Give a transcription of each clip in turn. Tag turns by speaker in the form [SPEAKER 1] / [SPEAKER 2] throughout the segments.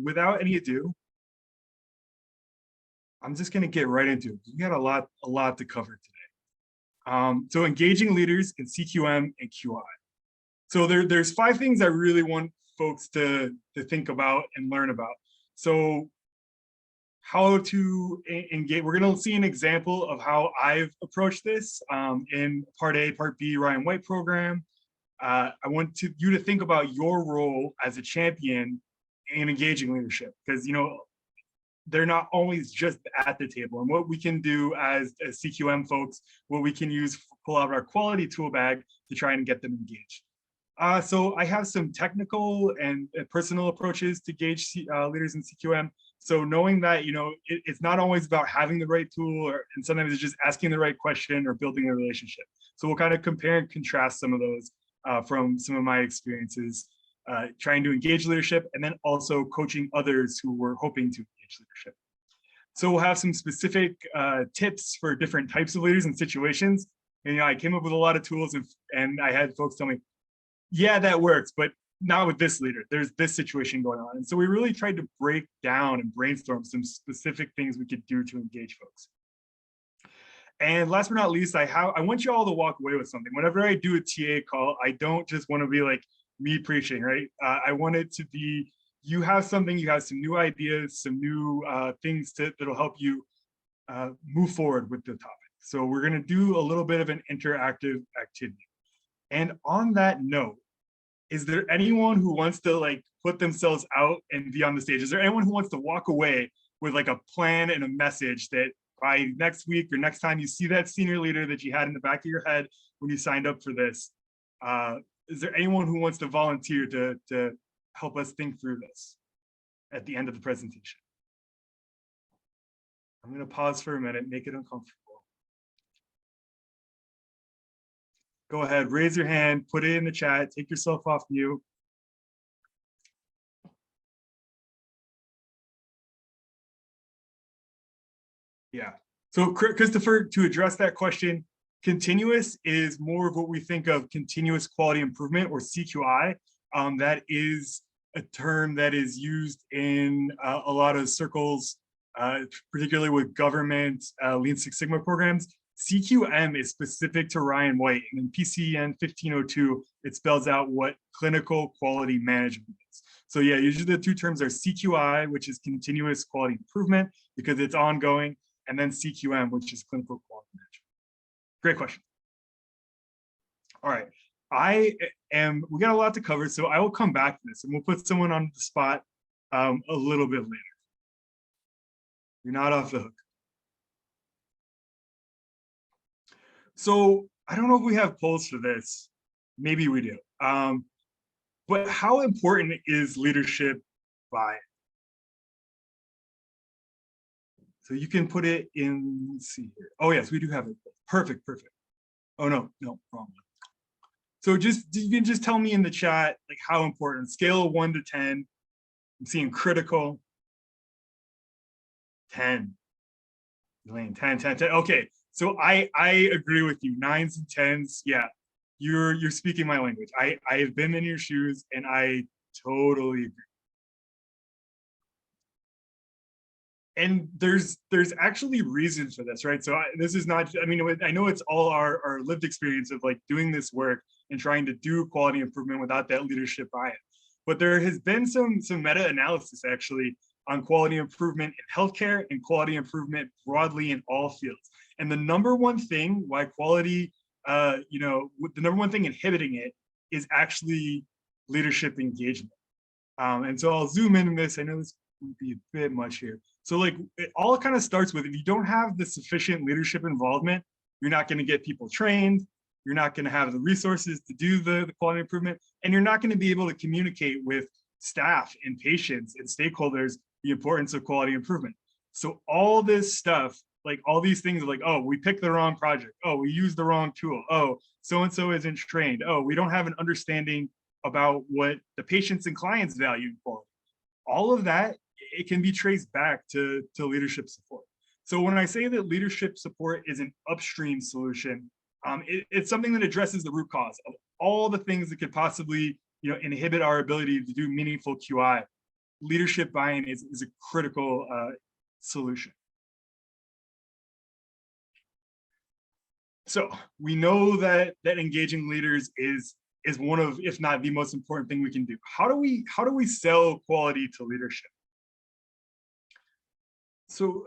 [SPEAKER 1] Without any ado, I'm just going to get right into it. We got a lot to cover today. So engaging leaders in CQM and QI. So there's 5 things I really want folks to think about and learn about. So how to engage, we're going to see an example of how I've approached this in Part A, Part B Ryan White program. I want you to think about your role as a champion in engaging leadership, because they're not always just at the table, and what we can do as CQM folks, what we can use, pull out our quality tool bag to try and get them engaged. So I have some technical and personal approaches to gauge leaders in CQM. So knowing that, it's not always about having the right tool, and sometimes it's just asking the right question or building a relationship. So we'll kind of compare and contrast some of those from some of my experiences, trying to engage leadership, and then also coaching others who were hoping to engage leadership. So we'll have some specific tips for different types of leaders and situations. And I came up with a lot of tools, and I had folks tell me, yeah, that works, but not with this leader. There's this situation going on. And so we really tried to break down and brainstorm some specific things we could do to engage folks. And last but not least, I want you all to walk away with something. Whenever I do a TA call, I don't just want to be like me preaching, right? I want it to be, you have something, you have some new ideas, some new things that'll help you move forward with the topic. So we're going to do a little bit of an interactive activity. And on that note, is there anyone who wants to put themselves out and be on the stage? Is there anyone who wants to walk away with a plan and a message that by next week or next time you see that senior leader that you had in the back of your head when you signed up for this, is there anyone who wants to volunteer to help us think through this at the end of the presentation? I'm going to pause for a minute, make it uncomfortable. Go ahead, raise your hand, put it in the chat, take yourself off mute. Yeah. So Christopher, to address that question, continuous is more of what we think of continuous quality improvement, or CQI. That is a term that is used in a lot of circles, particularly with government Lean Six Sigma programs. CQM is specific to Ryan White, and in PCN 1502, it spells out what clinical quality management is. So yeah, usually the 2 terms are CQI, which is continuous quality improvement because it's ongoing, and then CQM, which is clinical quality management. Great question. All right, we got a lot to cover, so I will come back to this, and we'll put someone on the spot a little bit later. You're not off the hook. So I don't know if we have polls for this. Maybe we do. But how important is leadership buy-in? So you can put it in, let's see here. Oh yes, we do have it. Perfect. Oh no, wrong one. So you can just tell me in the chat how important. Scale of 1 to 10. I'm seeing critical. 10. Elaine, 10. Okay. So I agree with you. 9s and 10s, yeah, you're speaking my language. I have been in your shoes, and I totally agree. And there's actually reasons for this, right? So this is not, I know it's all our lived experience of doing this work and trying to do quality improvement without that leadership buy-in. But there has been some meta-analysis actually on quality improvement in healthcare and quality improvement broadly in all fields. And the number one thing why quality, the number one thing inhibiting it is actually leadership engagement. And so I'll zoom in on this. I know this would be a bit much here. So it all kind of starts with, if you don't have the sufficient leadership involvement, you're not going to get people trained. You're not going to have the resources to do the quality improvement, and you're not going to be able to communicate with staff and patients and stakeholders the importance of quality improvement. So all this stuff, all these things are oh, we picked the wrong project. Oh, we used the wrong tool. Oh, so-and-so isn't trained. Oh, we don't have an understanding about what the patients and clients value in quality. All of that, it can be traced back to leadership support. So when I say that leadership support is an upstream solution, it's something that addresses the root cause of all the things that could possibly inhibit our ability to do meaningful QI. leadership buy-in is a critical solution. So we know that engaging leaders is one of, if not the most important thing we can do. How do we sell quality to leadership? So,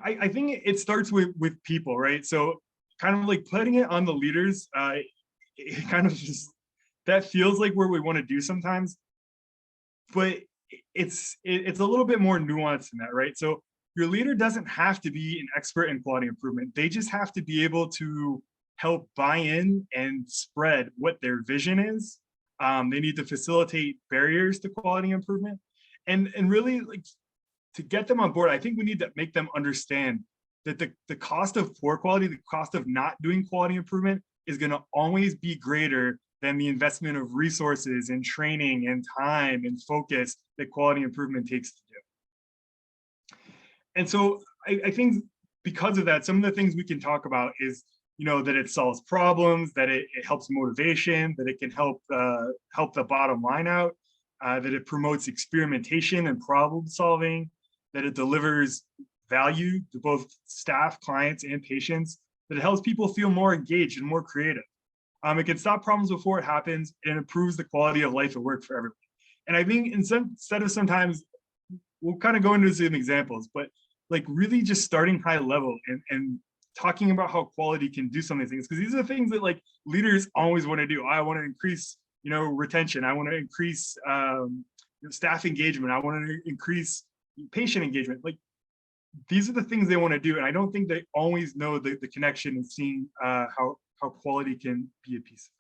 [SPEAKER 1] I think it starts with people, right? So kind of like putting it on the leaders, it kind of just, that feels like where we want to do sometimes, but it's a little bit more nuanced than that, right? So your leader doesn't have to be an expert in quality improvement. They just have to be able to help buy in and spread what their vision is. They need to facilitate barriers to quality improvement, and really, like, to get them on board, I think we need to make them understand that the cost of poor quality, the cost of not doing quality improvement, is going to always be greater than the investment of resources and training and time and focus that quality improvement takes to do. And so I think because of that, some of the things we can talk about is, that it solves problems, that it helps motivation, that it can help the bottom line out, that it promotes experimentation and problem solving, that it delivers value to both staff, clients, and patients, that it helps people feel more engaged and more creative. It can stop problems before it happens, and improves the quality of life at work for everyone. And I think instead of sometimes, we'll kind of go into some examples, but like really just starting high level and talking about how quality can do some of these things, because these are the things that like leaders always want to do. I want to increase, retention. I want to increase staff engagement. I want to increase patient engagement. Like, these are the things they want to do, and I don't think they always know the connection and seeing how quality can be a piece of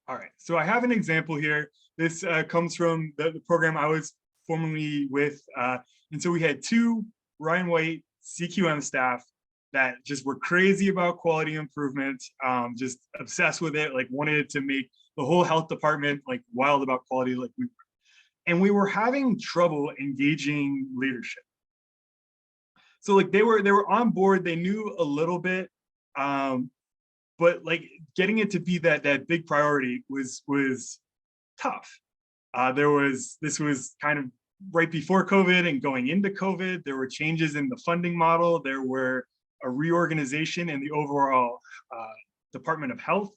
[SPEAKER 1] that. All right, so I have an example here. This comes from the program I was formerly with, and so we had 2 Ryan White CQM staff that just were crazy about quality improvement, just obsessed with it, like wanted to make the whole health department like wild about quality, like we were. And we were having trouble engaging leadership. So like they were on board, they knew a little bit, but like getting it to be that big priority was tough. This was kind of right before COVID and going into COVID. There were changes in the funding model. There were a reorganization in the overall Department of Health.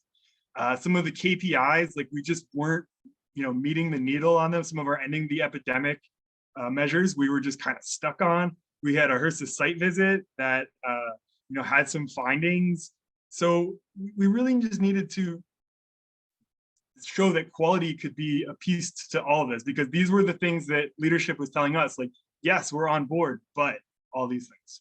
[SPEAKER 1] Some of the KPIs, like we just weren't, meeting the needle on them. Some of our ending the epidemic measures, we were just kind of stuck on. We had a HRSA site visit that, had some findings. So we really just needed to show that quality could be a piece to all of this, because these were the things that leadership was telling us, like, yes, we're on board, but all these things.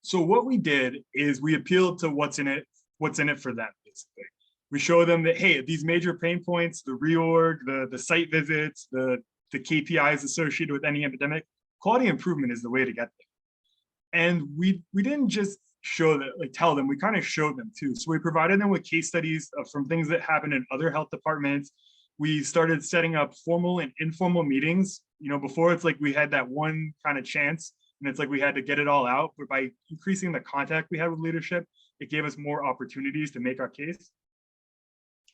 [SPEAKER 1] So what we did is we appealed to what's in it for them, basically. We show them that, hey, these major pain points, the reorg, the site visits, the KPIs associated with any epidemic, quality improvement is the way to get there. And we didn't just show that, like tell them, we kind of showed them too. So we provided them with case studies from things that happened in other health departments. We started setting up formal and informal meetings. Before it's like we had that one kind of chance and it's like we had to get it all out, but by increasing the contact we had with leadership, it gave us more opportunities to make our case.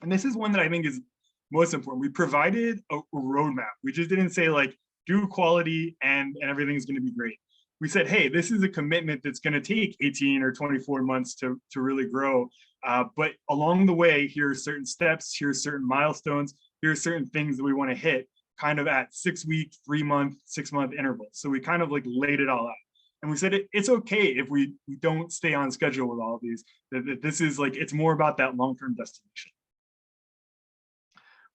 [SPEAKER 1] And this is one that I think is most important. We provided a roadmap. We just didn't say like, do quality and everything's going to be great. We said, hey, this is a commitment that's going to take 18 or 24 months to really grow. But along the way, here are certain steps, here are certain milestones, here are certain things that we want to hit kind of at 6-week, 3-month, 6-month intervals. So we kind of like laid it all out. And we said, it's okay if we don't stay on schedule with all of these, that this is like, it's more about that long-term destination.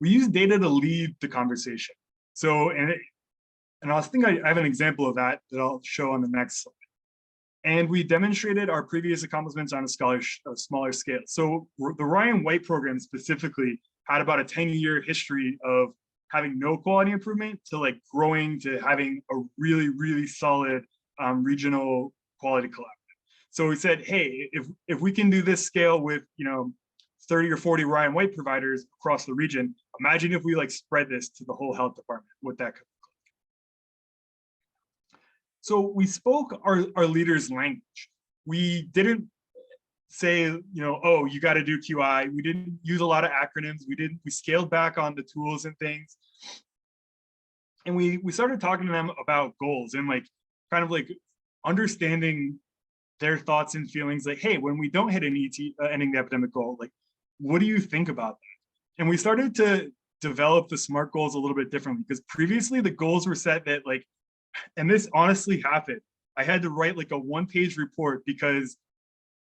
[SPEAKER 1] We use data to lead the conversation. So, and I think I have an example of that I'll show on the next slide. And we demonstrated our previous accomplishments on a smaller scale. So the Ryan White program specifically had about a 10-year history of having no quality improvement to like growing to having a really, really solid regional quality collaborative. So we said, hey, if we can do this scale with 30 or 40 Ryan White providers across the region, imagine if we like spread this to the whole health department, what that could look like. So we spoke our leaders' language. We didn't, say, oh, you got to do QI. We didn't use a lot of acronyms. We scaled back on the tools and things. And we started talking to them about goals and like kind of like understanding their thoughts and feelings. Like, hey, when we don't hit an ET, ending the epidemic goal, like, what do you think about that? And we started to develop the SMART goals a little bit differently, because previously the goals were set that like, and this honestly happened, I had to write like a 1-page report because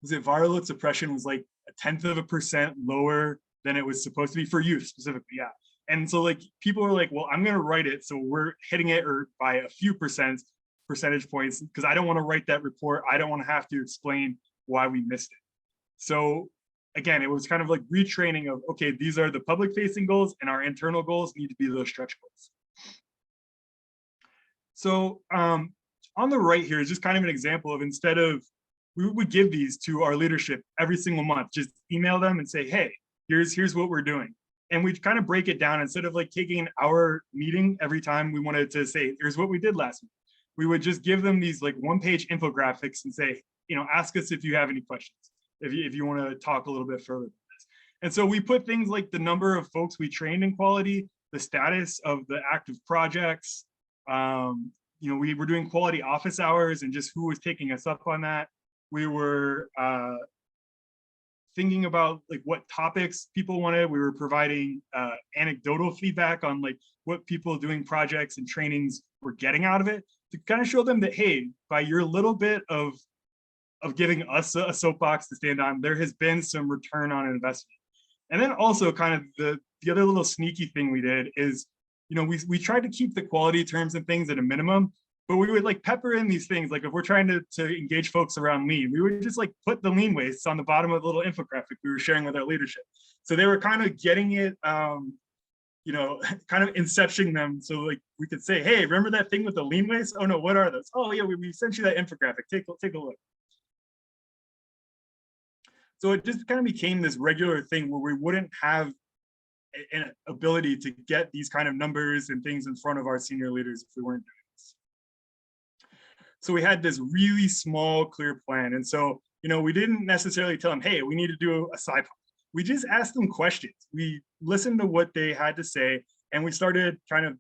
[SPEAKER 1] viral load suppression was like 0.1% lower than it was supposed to be for youth specifically. Yeah. And so like people were like, well, I'm going to write it so we're hitting it or by a few percentage points, because I don't want to write that report. I don't want to have to explain why we missed it. So again, it was kind of like retraining of, okay, these are the public facing goals and our internal goals need to be those stretch goals. So on the right here is just kind of an example of, instead of, we would give these to our leadership every single month, just email them and say, hey, here's what we're doing. And we'd kind of break it down. Instead of like taking an hour meeting every time we wanted to say, here's what we did last week, we would just give them these like 1-page infographics and say, ask us if you have any questions, if you want to talk a little bit further about this. And so we put things like the number of folks we trained in quality, the status of the active projects. We were doing quality office hours and just who was taking us up on that. We were thinking about like what topics people wanted. We were providing anecdotal feedback on like what people doing projects and trainings were getting out of it, to kind of show them that, hey, by your little bit of giving us a soapbox to stand on, there has been some return on investment. And then also kind of the other little sneaky thing we did is, we tried to keep the quality terms and things at a minimum, but we would like pepper in these things. Like if we're trying to engage folks around lean, we would just like put the lean wastes on the bottom of the little infographic we were sharing with our leadership. So they were kind of getting it, kind of inceptioning them. So like we could say, hey, remember that thing with the lean waste? Oh no, what are those? Oh yeah, we sent you that infographic. Take a look. So it just kind of became this regular thing where we wouldn't have an ability to get these kind of numbers and things in front of our senior leaders if we weren't doing this. So we had this really small, clear plan. And so, we didn't necessarily tell them, hey, we need to do a SciPod. We just asked them questions. We listened to what they had to say, and we started kind of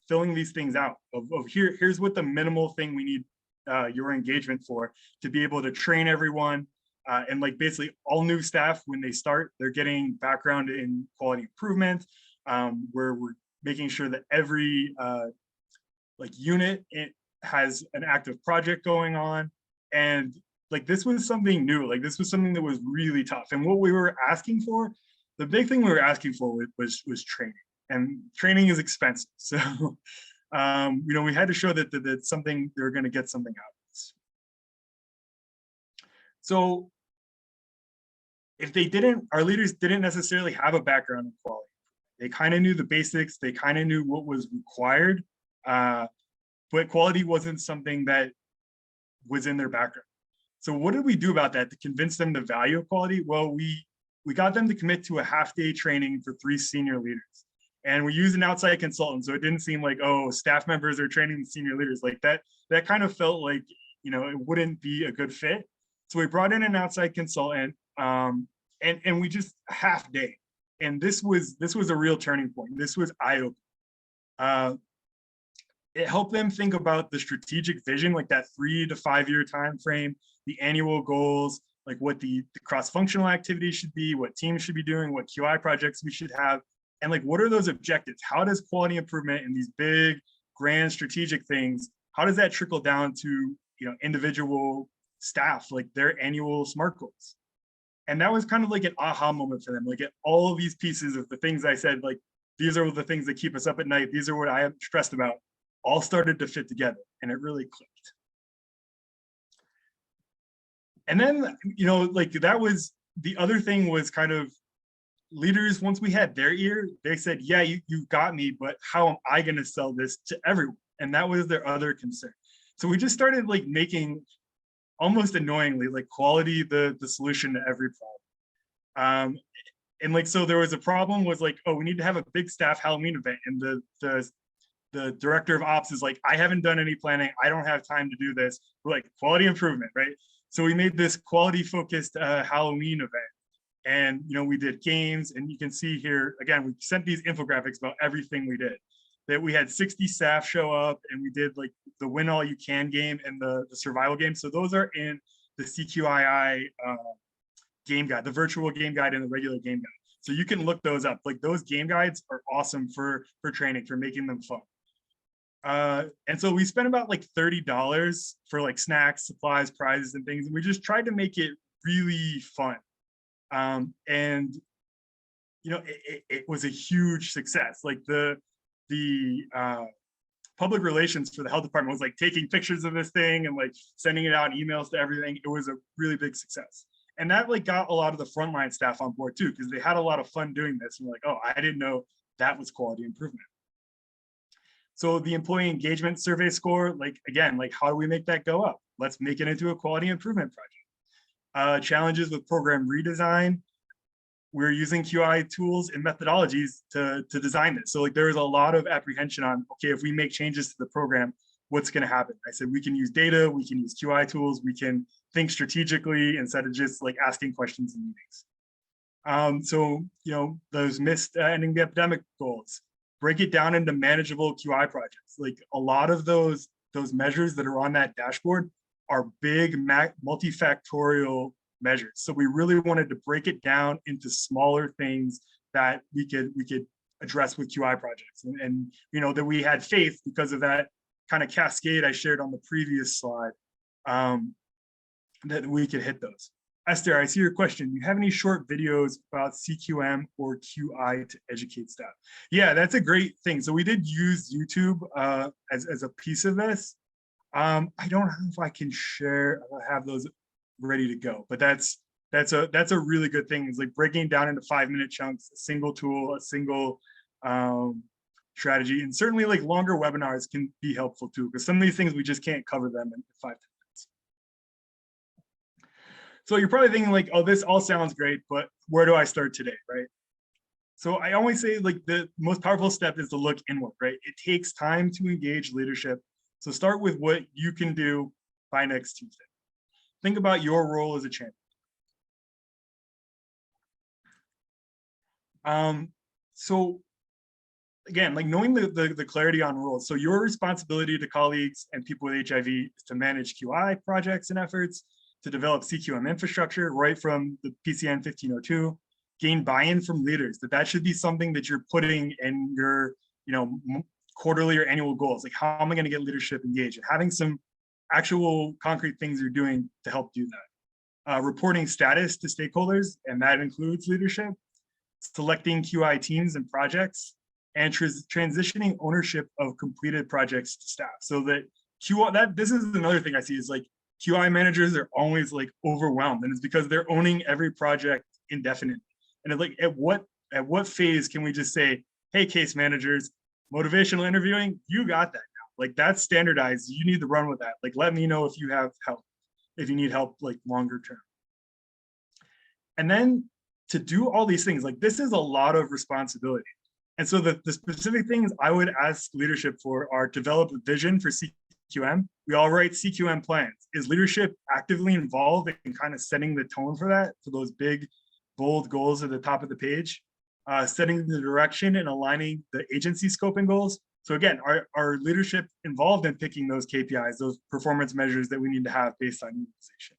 [SPEAKER 1] filling these things out of here's what the minimal thing we need your engagement for, to be able to train everyone. And like basically all new staff, when they start, they're getting background in quality improvement, where we're making sure that every like unit, it has an active project going on. And like this was something new, like this was something that was really tough. And what we were asking for, the big thing we were asking for was training, and training is expensive. So we had to show that something, they were going to get something out of this. So if they didn't, our leaders didn't necessarily have a background in quality. They kind of knew the basics, they kind of knew what was required, but quality wasn't something that was in their background. So what did we do about that to convince them the value of quality? Well, we got them to commit to a half-day training for 3 senior leaders. And we used an outside consultant, so it didn't seem like, oh, staff members are training the senior leaders. Like that kind of felt like, it wouldn't be a good fit. So we brought in an outside consultant, and we just half day. And this was a real turning point. This was eye-opening. It helped them think about the strategic vision, like that 3 to 5 year time frame, the annual goals, like what the cross-functional activities should be, what teams should be doing, what QI projects we should have, and like what are those objectives? How does quality improvement and these big, grand strategic things, how does that trickle down to individual staff, like their annual SMART goals? And that was kind of like an aha moment for them. Like all of these pieces of the things I said, like these are the things that keep us up at night, these are what I am stressed about, all started to fit together, and it really clicked. And then, like that was the other thing, was kind of leaders, once we had their ear, they said, yeah, you got me, but how am I going to sell this to everyone? And that was their other concern. So we just started like making, almost annoyingly, like quality the solution to every problem. And like, so there was a problem was like, oh, we need to have a big staff Halloween event. And the director of ops is like, I haven't done any planning. I don't have time to do this. We're like, quality improvement, right? So we made this quality focused Halloween event. And, we did games, and you can see here, again, we sent these infographics about everything we did. That we had 60 staff show up, and we did like the win all you can game and the survival game. So those are in the CQII game guide, the virtual game guide and the regular game guide. So you can look those up. Like those game guides are awesome for training, for making them fun. And so we spent about like $30 for like snacks, supplies, prizes, and things. And we just tried to make it really fun. And it was a huge success. Like the public relations for the health department was like taking pictures of this thing and like sending it out in emails to everything. It was a really big success. And that like got a lot of the frontline staff on board too, because they had a lot of fun doing this. And we're like, oh, I didn't know that was quality improvement. So the employee engagement survey score, like, again, like how do we make that go up? Let's make it into a quality improvement project. Challenges with program redesign. We're using QI tools and methodologies to design this. So like there was a lot of apprehension on, okay, if we make changes to the program, what's going to happen? I said, we can use data, we can use QI tools, we can think strategically instead of just like asking questions in meetings. So, those missed ending the epidemic goals, break it down into manageable QI projects. Like a lot of those measures that are on that dashboard are big multifactorial measures. So we really wanted to break it down into smaller things that we could address with QI projects. And that we had faith because of that kind of cascade I shared on the previous slide, that we could hit those. Esther, I see your question. Do you have any short videos about CQM or QI to educate staff? Yeah, that's a great thing. So we did use YouTube as a piece of this. I don't know if I can share, I have those ready to go, but that's a really good thing. It's like breaking down into 5-minute chunks, a single tool, a single strategy, and certainly like longer webinars can be helpful too, because some of these things we just can't cover them in 5 minutes. So you're probably thinking like, oh, this all sounds great, but where do I start today, right? So I always say like the most powerful step is to look inward, right? It takes time to engage leadership. So start with what you can do by next Tuesday. Think about your role as a champion. So again, like knowing the clarity on roles. So your responsibility to colleagues and people with HIV is to manage QI projects and efforts, to develop CQM infrastructure right from the PCN 1502, gain buy-in from leaders, that should be something that you're putting in your quarterly or annual goals. Like, how am I going to get leadership engaged? And having some actual concrete things you're doing to help do that. Reporting status to stakeholders, and that includes leadership, selecting QI teams and projects, and transitioning ownership of completed projects to staff. So that this is another thing I see is like QI managers are always like overwhelmed, and it's because they're owning every project indefinitely. And it's like, at what phase can we just say, hey, case managers, motivational interviewing, you got that now. Like that's standardized. You need to run with that. Like, let me know if you have help, if you need help like longer term. And then to do all these things, like this is a lot of responsibility. And so the specific things I would ask leadership for are develop a vision for CQM. We all write CQM plans. Is leadership actively involved in kind of setting the tone for that, for those big, bold goals at the top of the page? Setting the direction and aligning the agency scope and goals. So again, our leadership involved in picking those KPIs, those performance measures that we need to have based on utilization.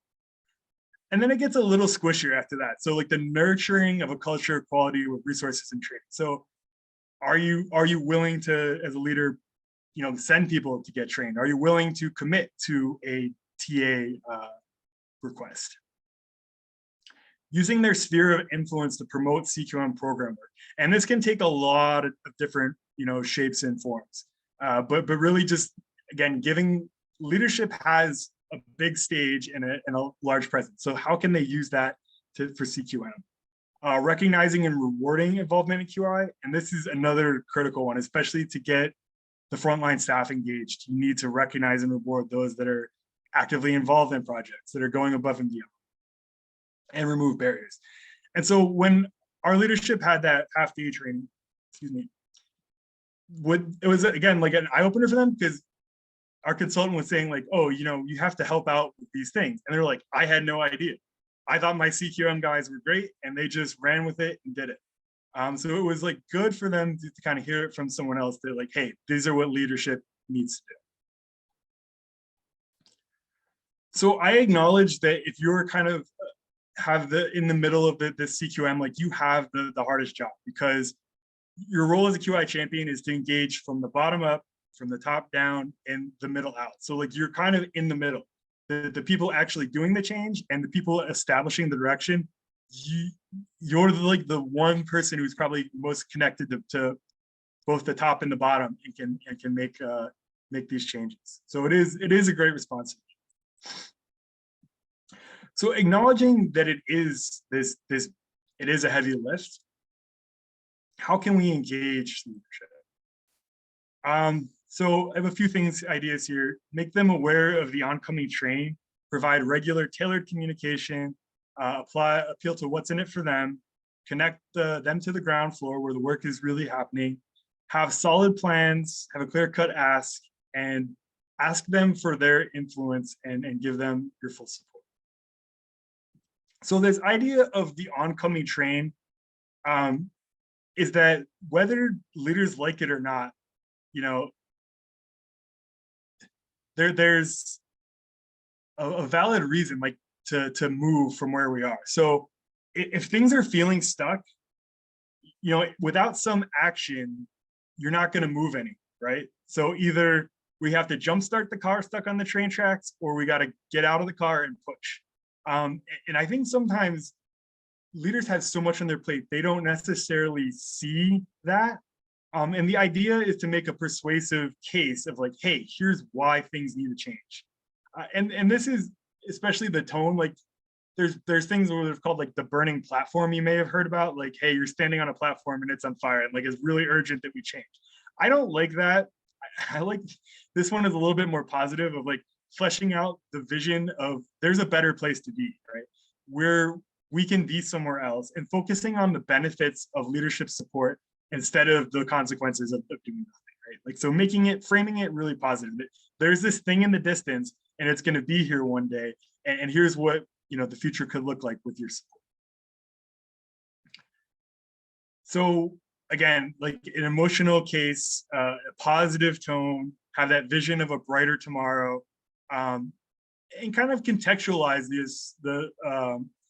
[SPEAKER 1] And then it gets a little squishier after that. So like the nurturing of a culture of quality with resources and training. So are you willing to, as a leader, send people to get trained? Are you willing to commit to a TA request? Using their sphere of influence to promote CQM program work. And this can take a lot of different, shapes and forms. But really just, again, giving leadership has a big stage and a large presence. So how can they use that for CQM? Recognizing and rewarding involvement in QI. And this is another critical one, especially to get the frontline staff engaged. You need to recognize and reward those that are actively involved in projects, that are going above and beyond, and remove barriers. And so when our leadership had that half-day training, it was again like an eye-opener for them, because our consultant was saying like, oh, you have to help out with these things. And they're like, I had no idea. I thought my CQM guys were great and they just ran with it and did it. So it was like good for them to kind of hear it from someone else that like, hey, these are what leadership needs to do. So I acknowledge that if you're kind of in the middle of the CQM, like you have the hardest job, because your role as a QI champion is to engage from the bottom up, from the top down, and the middle out. So like you're kind of in the middle. The people actually doing the change and the people establishing the direction, you're like the one person who's probably most connected to both the top and the bottom and can make these changes. So it is a great responsibility. So acknowledging that it is a heavy lift, how can we engage leadership? So I have a few ideas here. Make them aware of the oncoming train, provide regular tailored communication, appeal to what's in it for them, connect them to the ground floor where the work is really happening, have solid plans, have a clear-cut ask, and ask them for their influence and give them your full support. So this idea of the oncoming train is that whether leaders like it or not, there's a valid reason like to move from where we are. So if things are feeling stuck, without some action, you're not going to move any, right? So either we have to jumpstart the car stuck on the train tracks, or we got to get out of the car and push. And I think sometimes leaders have so much on their plate, they don't necessarily see that. And the idea is to make a persuasive case of like, hey, here's why things need to change. And this is especially the tone, like there's things where they're called like the burning platform you may have heard about, like, hey, you're standing on a platform and it's on fire and like it's really urgent that we change. I don't like that. I like this one is a little bit more positive of like fleshing out the vision of there's a better place to be, right? Where we can be somewhere else and focusing on the benefits of leadership support instead of the consequences of doing nothing, right? Like, so framing it really positive. There's this thing in the distance and it's going to be here one day. And here's what, the future could look like with your support. So again, like an emotional case, a positive tone, have that vision of a brighter tomorrow, and kind of contextualize the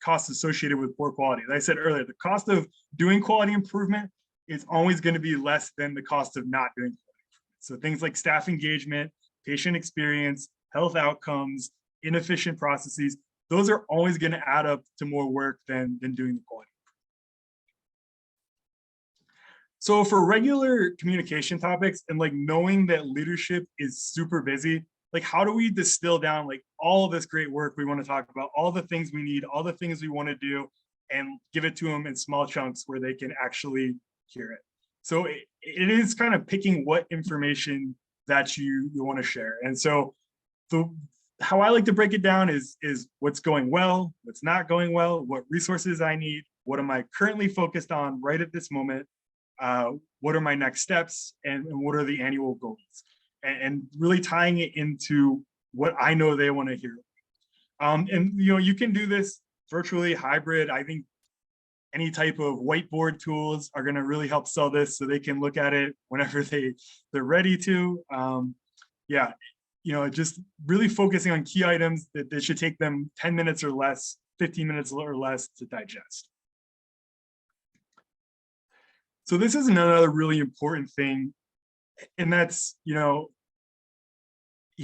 [SPEAKER 1] costs associated with poor quality. As I said earlier, the cost of doing quality improvement is always going to be less than the cost of not doing quality improvement. So things like staff engagement, patient experience, health outcomes, inefficient processes, those are always going to add up to more work than doing the quality. So for regular communication topics and like knowing that leadership is super busy, like how do we distill down like all this great work we want to talk about, all the things we need, all the things we want to do, and give it to them in small chunks where they can actually hear it. So it is kind of picking what information that you want to share. And so how I like to break it down is what's going well, what's not going well, what resources I need, what am I currently focused on right at this moment, what are my next steps, and what are the annual goals, and really tying it into what I know they want to hear. And you can do this virtually, hybrid. I think any type of whiteboard tools are going to really help sell this, so they can look at it whenever they're ready to. Yeah, just really focusing on key items that should take them 10 minutes or less, 15 minutes or less to digest. So this is another really important thing, and that's, you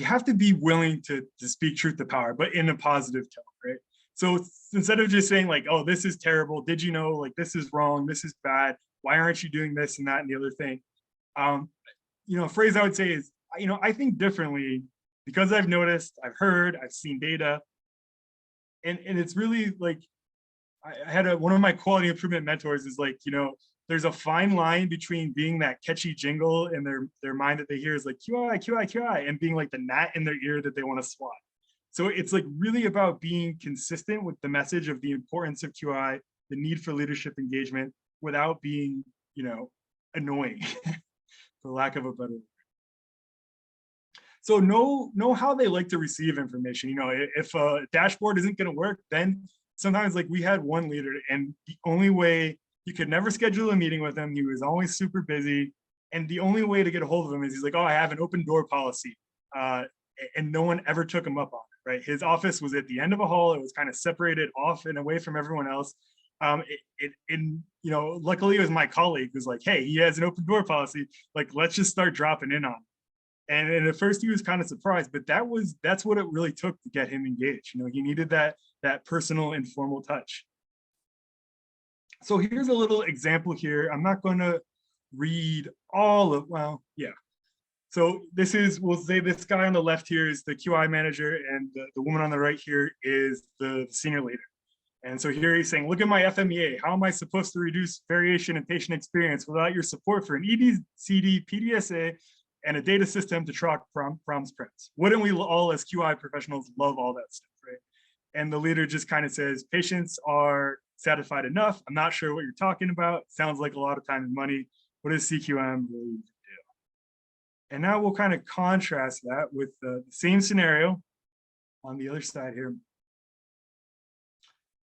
[SPEAKER 1] have to be willing to speak truth to power, but in a positive tone, right? So instead of just saying like, oh, this is terrible, did you know, like this is wrong, this is bad, why aren't you doing this and that and the other thing? A phrase I would say is, I think differently because I've noticed, I've heard, I've seen data, and it's really like, I had one of my quality improvement mentors is like, there's a fine line between being that catchy jingle in their mind that they hear is like QI, QI, QI, and being like the gnat in their ear that they want to swat. So it's like really about being consistent with the message of the importance of QI, the need for leadership engagement, without being, annoying, for lack of a better word. So know how they like to receive information. You know, if a dashboard isn't going to work, then sometimes like we had one leader, and the only way you could never schedule a meeting with him. He was always super busy, and the only way to get a hold of him is he's like, "Oh, I have an open door policy," and no one ever took him up on it. Right? His office was at the end of a hall. It was kind of separated off and away from everyone else. You know, luckily it was my colleague who's like, "Hey, he has an open door policy. Like, let's just start dropping in on him." And at first he was kind of surprised, but that's what it really took to get him engaged. You know, he needed that personal, informal touch. So here's a little example here. I'm not going to read all of, well, yeah. So this is, we'll say this guy on the left here is the QI manager, and the woman on the right here is the senior leader. And so here he's saying, look at my FMEA. How am I supposed to reduce variation in patient experience without your support for an EDCD, PDSA, and a data system to track PROMs prints? Wouldn't we all as QI professionals love all that stuff, right? And the leader just kind of says, patients are satisfied enough. I'm not sure what you're talking about. Sounds like a lot of time and money. What does CQM really do? And now we'll kind of contrast that with the same scenario on the other side here.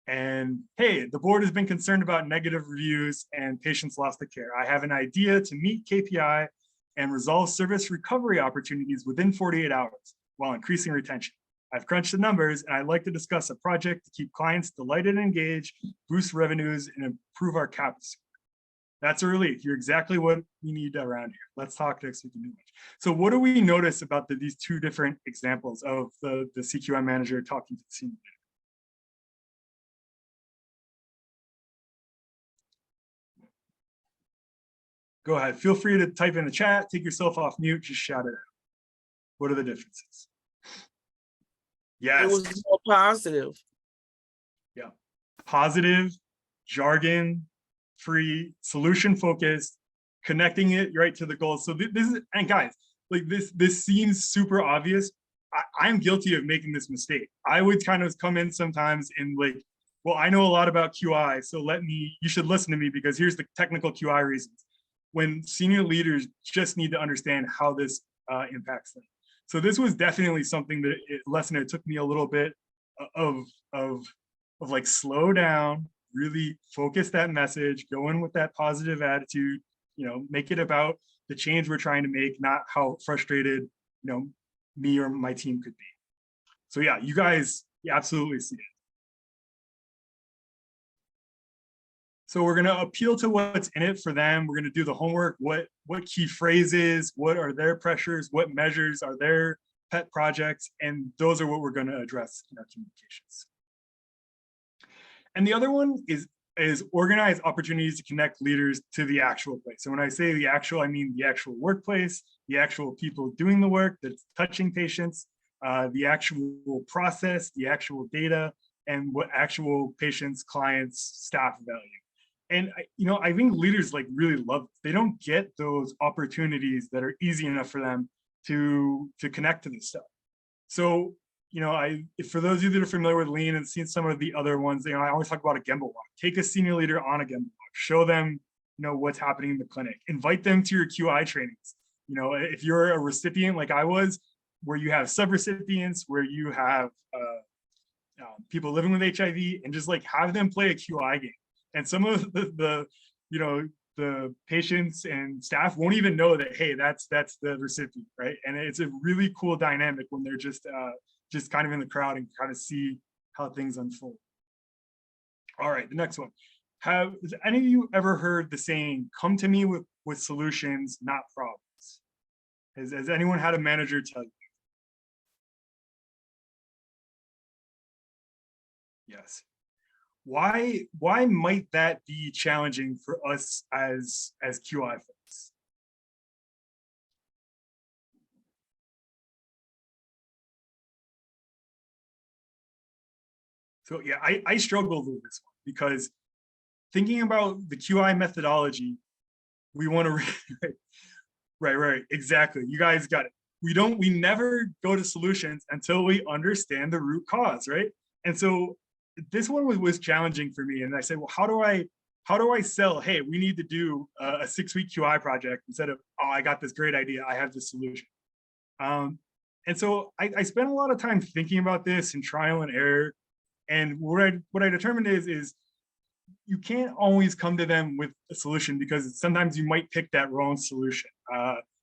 [SPEAKER 1] And hey, the board has been concerned about negative reviews and patients lost to care. I have an idea to meet KPI and resolve service recovery opportunities within 48 hours while increasing retention. I've crunched the numbers, and I'd like to discuss a project to keep clients delighted and engaged, boost revenues, and improve our CAPS. That's a relief. You're exactly what we need around here. Let's talk next week. So what do we notice about these two different examples of the CQM manager talking to the senior leader? Go ahead. Feel free to type in the chat, take yourself off mute, just shout it out. What are the differences? Yes.
[SPEAKER 2] It was more positive.
[SPEAKER 1] Yeah. Positive, jargon free, solution focused, connecting it right to the goal. So this is, and guys, like this seems super obvious. I'm guilty of making this mistake. I would kind of come in sometimes and like, well, I know a lot about QI, so you should listen to me because here's the technical QI reasons. When senior leaders just need to understand how this impacts them. So this was definitely something that lesson. It took me a little bit of like slow down, really focus that message, go in with that positive attitude, you know, make it about the change we're trying to make, not how frustrated, you know, me or my team could be. So yeah, you guys absolutely see it. So we're going to appeal to what's in it for them. We're going to do the homework. What key phrases, what are their pressures, what measures are their pet projects, and those are what we're going to address in our communications. And the other one is organize opportunities to connect leaders to the actual place. So when I say the actual, I mean the actual workplace, the actual people doing the work that's touching patients, the actual process, the actual data, and what actual patients, clients, staff value. And you know, I think leaders like really love it. They don't get those opportunities that are easy enough for them to connect to this stuff. So, you know, for those of you that are familiar with Lean and seen some of the other ones, you know, I always talk about a Gemba walk. Take a senior leader on a Gemba walk. Show them, you know, what's happening in the clinic. Invite them to your QI trainings. You know, if you're a recipient like I was, where you have sub-recipients, where you have people living with HIV, and just like have them play a QI game. And some of the you know, the patients and staff won't even know that, hey, that's the recipient, right? And it's a really cool dynamic when they're just kind of in the crowd and kind of see how things unfold. All right, the next one. Has any of you ever heard the saying, come to me with solutions, not problems? Has anyone had a manager tell you? Yes. Why might that be challenging for us as QI folks? So yeah, I struggled with this one because thinking about the QI methodology, we want to right, exactly. You guys got it. We never go to solutions until we understand the root cause, right? And so this one was challenging for me. And I said, well, how do I sell, hey, we need to do a 6-week QI project instead of, oh, I got this great idea, I have this solution. And so I spent a lot of time thinking about this and trial and error. And what I determined is you can't always come to them with a solution because sometimes you might pick that wrong solution.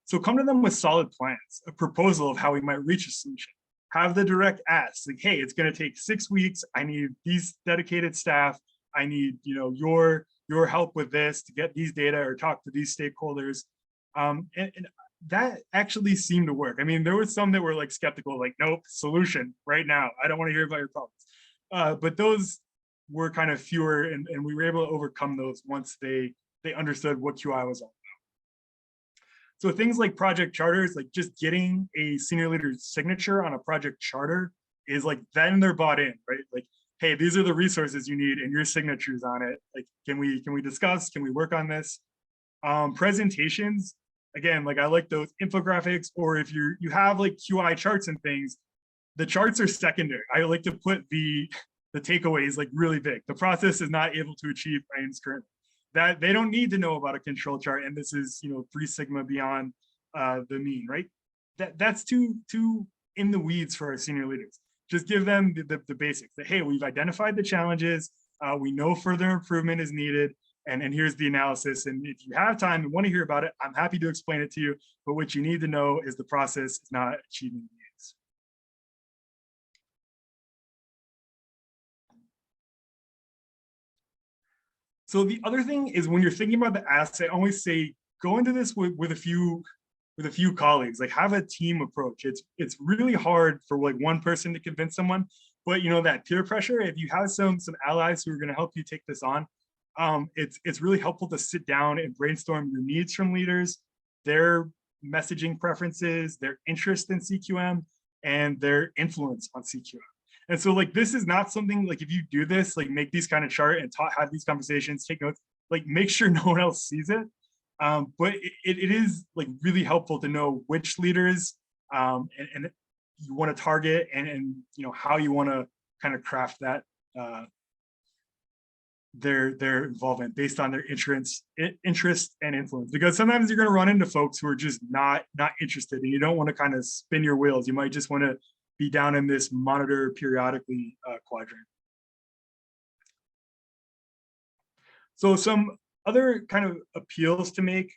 [SPEAKER 1] So come to them with solid plans, a proposal of how we might reach a solution. Have the direct ask, like, hey, it's going to take 6 weeks. I need these dedicated staff. I need, your help with this to get these data or talk to these stakeholders. And that actually seemed to work. I mean, there was some that were like skeptical, like, nope, solution right now. I don't want to hear about your problems. But those were kind of fewer, and we were able to overcome those once they understood what QI was all about. So things like project charters, like just getting a senior leader's signature on a project charter is like, then they're bought in, right? Like, hey, these are the resources you need and your signatures on it. Like, can we discuss, can we work on this? Presentations, again, like I like those infographics, or if you have like QI charts and things, the charts are secondary. I like to put the takeaways like really big. The process is not able to achieve aims currently. That they don't need to know about a control chart, and this is 3 sigma beyond the mean, right? That's too in the weeds for our senior leaders. Just give them the basics. That, hey, we've identified the challenges. We know further improvement is needed, and here's the analysis. And if you have time and want to hear about it, I'm happy to explain it to you. But what you need to know is the process is not achieving the aims. So the other thing is, when you're thinking about the asset, I always say go into this with a few colleagues. Like, have a team approach. It's really hard for like one person to convince someone, but that peer pressure. If you have some allies who are going to help you take this on, it's really helpful to sit down and brainstorm your needs from leaders, their messaging preferences, their interest in CQM, and their influence on CQM. And so like, this is not something like, if you do this, like make these kind of chart and have these conversations, take notes, like make sure no one else sees it. But it is like really helpful to know which leaders and you want to target, and how you want to kind of craft that their involvement based on their interest and influence. Because sometimes you're going to run into folks who are just not interested, and you don't want to kind of spin your wheels. You might just want to be down in this monitor periodically quadrant. So some other kind of appeals to make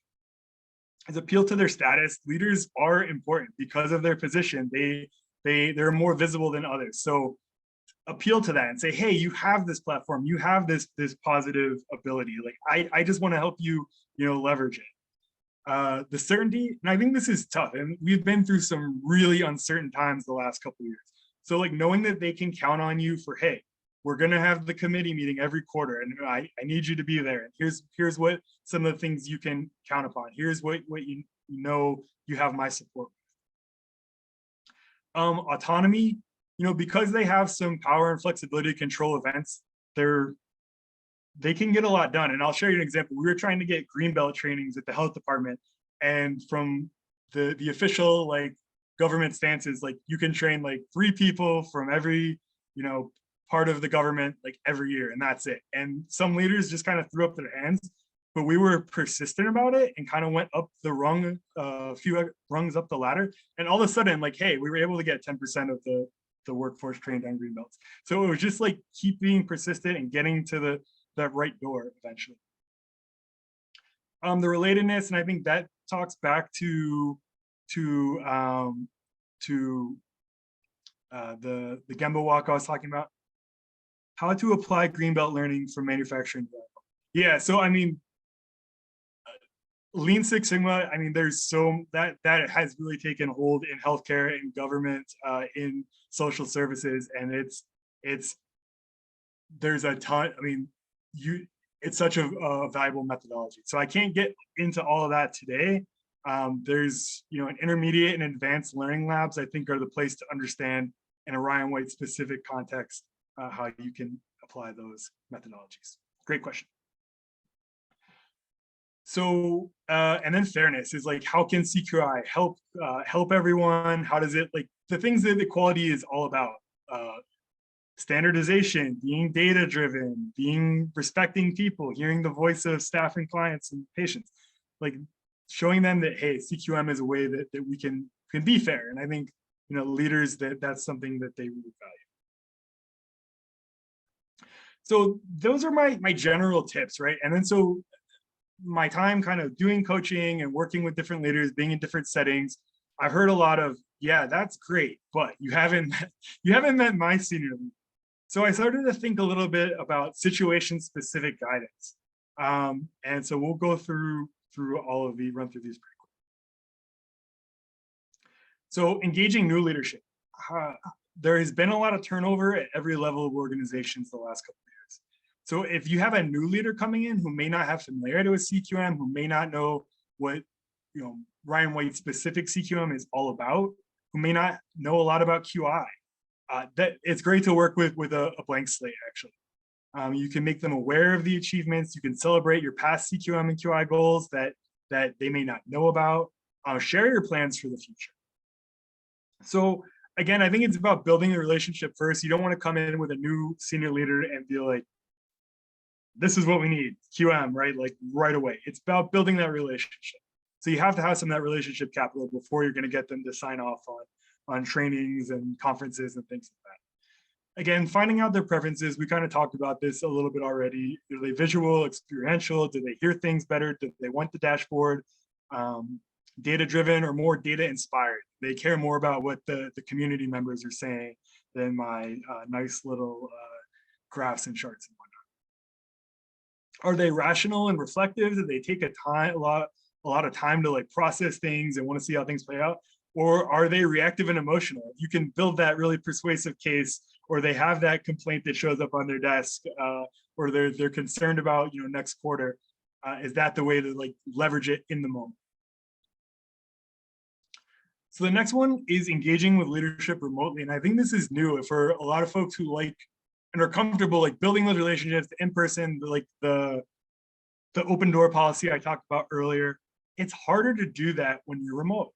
[SPEAKER 1] is appeal to their status. Leaders are important because of their position. They're more visible than others. So appeal to that and say, hey, you have this platform, you have this positive ability. Like, I just want to help you, leverage it. The certainty, and I think this is tough, and we've been through some really uncertain times the last couple of years. So like, knowing that they can count on you for, hey, we're going to have the committee meeting every quarter, and I need you to be there. And here's what some of the things you can count upon. Here's what you have my support with. Autonomy, because they have some power and flexibility to control events, they can get a lot done. And I'll show you an example. We were trying to get greenbelt trainings at the health department, and from the official like government stances, like you can train like 3 people from every part of the government like every year, and that's it. And some leaders just kind of threw up their hands, but we were persistent about it and kind of went up the rung, few rungs up the ladder, and all of a sudden, like, hey, we were able to get 10% of the workforce trained on greenbelts. So it was just like keep being persistent and getting to that right door eventually. The relatedness, and I think that talks back to the Gemba walk I was talking about. How to apply greenbelt learning for manufacturing. Yeah, so I mean, Lean Six Sigma, I mean, there's that has really taken hold in healthcare, in government, in social services, and there's a ton. I mean, it's such a valuable methodology. So I can't get into all of that today. There's an intermediate and advanced learning labs, I think, are the place to understand in a Ryan White specific context how you can apply those methodologies. Great question. So and then fairness is like, how can CQI help everyone? How does it, like, the things that equality is all about? Standardization, being data driven, respecting people, hearing the voice of staff and clients and patients, like showing them that, hey, CQM is a way that we can be fair. And I think leaders that's something that they really value. So those are my general tips, right? And then so my time kind of doing coaching and working with different leaders, being in different settings, I've heard a lot of, yeah, that's great, but you haven't met my senior leader. So I started to think a little bit about situation specific guidance. And so we'll go through all of these, run through these pretty quick. So engaging new leadership. There has been a lot of turnover at every level of organizations the last couple of years. So if you have a new leader coming in who may not have familiarity with CQM, who may not know what Ryan White's specific CQM is all about, who may not know a lot about QI, that it's great to work with a blank slate, actually. You can make them aware of the achievements. You can celebrate your past CQM and QI goals that they may not know about. Share your plans for the future. So again, I think it's about building the relationship first. You don't want to come in with a new senior leader and be like, this is what we need, QM, right? Like right away. It's about building that relationship. So you have to have some of that relationship capital before you're going to get them to sign off on trainings and conferences and things like that. Again, finding out their preferences. We kind of talked about this a little bit already. Are they visual, experiential? Do they hear things better? Do they want the dashboard? Data-driven or more data-inspired? They care more about what the community members are saying than my nice little graphs and charts and whatnot. Are they rational and reflective? Do they take a lot of time to like process things and want to see how things play out? Or are they reactive and emotional? You can build that really persuasive case, or they have that complaint that shows up on their desk, or they're concerned about next quarter. Is that the way to like leverage it in the moment? So the next one is engaging with leadership remotely. And I think this is new for a lot of folks who like and are comfortable like building those relationships in person, like the open door policy I talked about earlier. It's harder to do that when you're remote.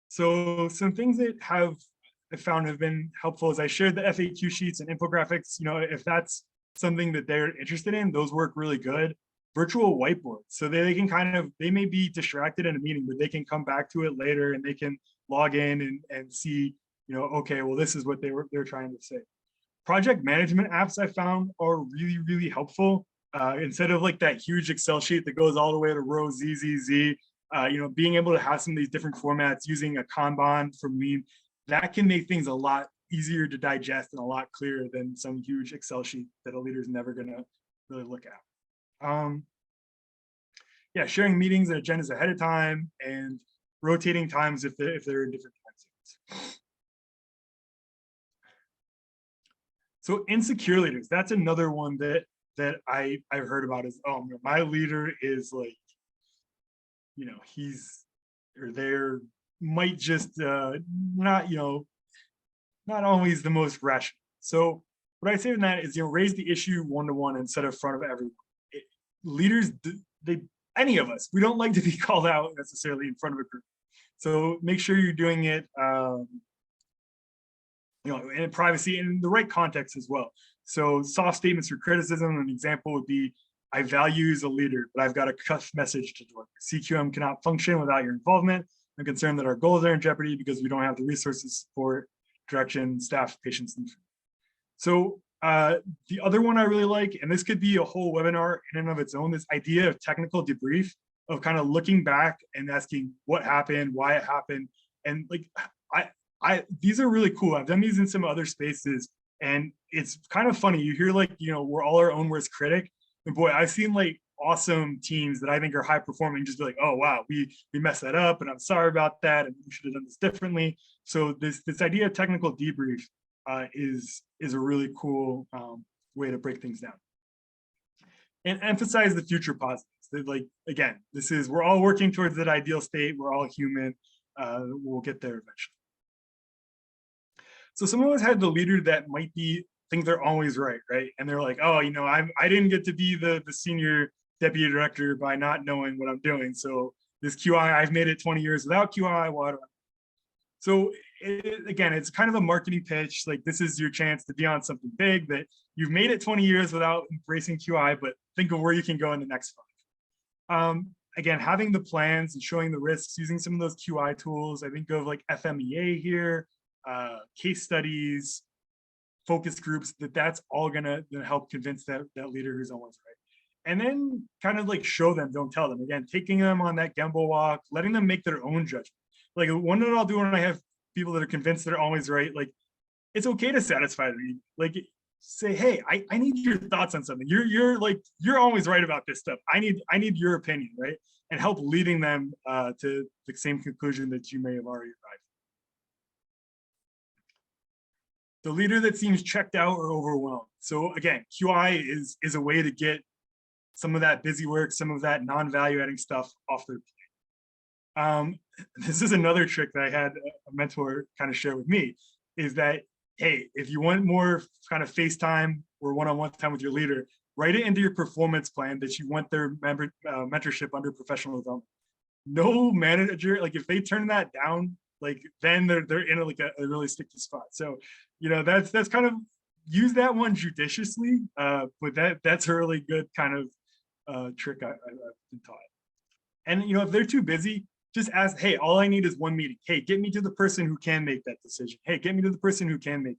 [SPEAKER 1] So some things that I found have been helpful is I shared the FAQ sheets and infographics. If that's something that they're interested in, those work really good. Virtual whiteboards, so they can they may be distracted in a meeting, but they can come back to it later and they can log in and see, okay, well, this is what they're trying to say. Project management apps I found are really, really helpful. Instead of like that huge Excel sheet that goes all the way to row ZZZ, being able to have some of these different formats using a Kanban for Lean, that can make things a lot easier to digest and a lot clearer than some huge Excel sheet that a leader's never gonna really look at. Yeah, sharing meetings and agendas ahead of time and rotating times if they're in different time zones. So insecure leaders, that's another one that I've heard about is, oh, my leader is like, he's or they're might just not always the most rational. So what I say in that is, raise the issue one-to-one instead of front of everyone. Leaders, any of us, we don't like to be called out necessarily in front of a group. So make sure you're doing it, in privacy and in the right context as well. So soft statements for criticism, an example would be, I value you as a leader, but I've got a tough message to deliver. CQM cannot function without your involvement. I'm concerned that our goals are in jeopardy because we don't have the resources, support, direction, staff, patience, and food. So the other one I really like, and this could be a whole webinar in and of its own, this idea of technical debrief, of kind of looking back and asking what happened, why it happened. And like, these are really cool. I've done these in some other spaces and it's kind of funny. You hear like, we're all our own worst critic. And boy, I've seen like awesome teams that I think are high performing just be like, oh, wow, we messed that up and I'm sorry about that. And we should have done this differently. So this idea of technical debrief is a really cool way to break things down. And emphasize the future positives. Like, again, we're all working towards that ideal state. We're all human. We'll get there eventually. So some of us had the leader that might think they're always right? And they're like, oh, I didn't get to be the senior deputy director by not knowing what I'm doing. So this QI, I've made it 20 years without QI. So again, it's kind of a marketing pitch. Like, this is your chance to be on something big, that you've made it 20 years without embracing QI, but think of where you can go in the next 5. Again, having the plans and showing the risks, using some of those QI tools. I think of like FMEA here. case studies, focus groups, that's all gonna help convince that leader who's almost right. And then kind of like show them, don't tell them. Again, taking them on that Gembo walk, letting them make their own judgment. Like one that I'll do when I have people that are convinced they're always right, like it's okay to satisfy them. Like say, hey, I need your thoughts on something. You're always right about this stuff. I need your opinion, right? And help leading them to the same conclusion that you may have already arrived. The leader that seems checked out or overwhelmed. So again, QI is a way to get some of that busy work, some of that non-value adding stuff off their plate. This is another trick that I had a mentor kind of share with me, is that, hey, if you want more kind of FaceTime or one-on-one time with your leader, write it into your performance plan that you want their mentorship under professional development. No manager, like if they turn that down, like then they're in a really sticky spot. So, you know, that's kind of, use that one judiciously, but that's a really good kind of trick I've been taught. And you know, if they're too busy, just ask, hey, all I need is one meeting. Hey, get me to the person who can make that decision. Hey, get me to the person who can make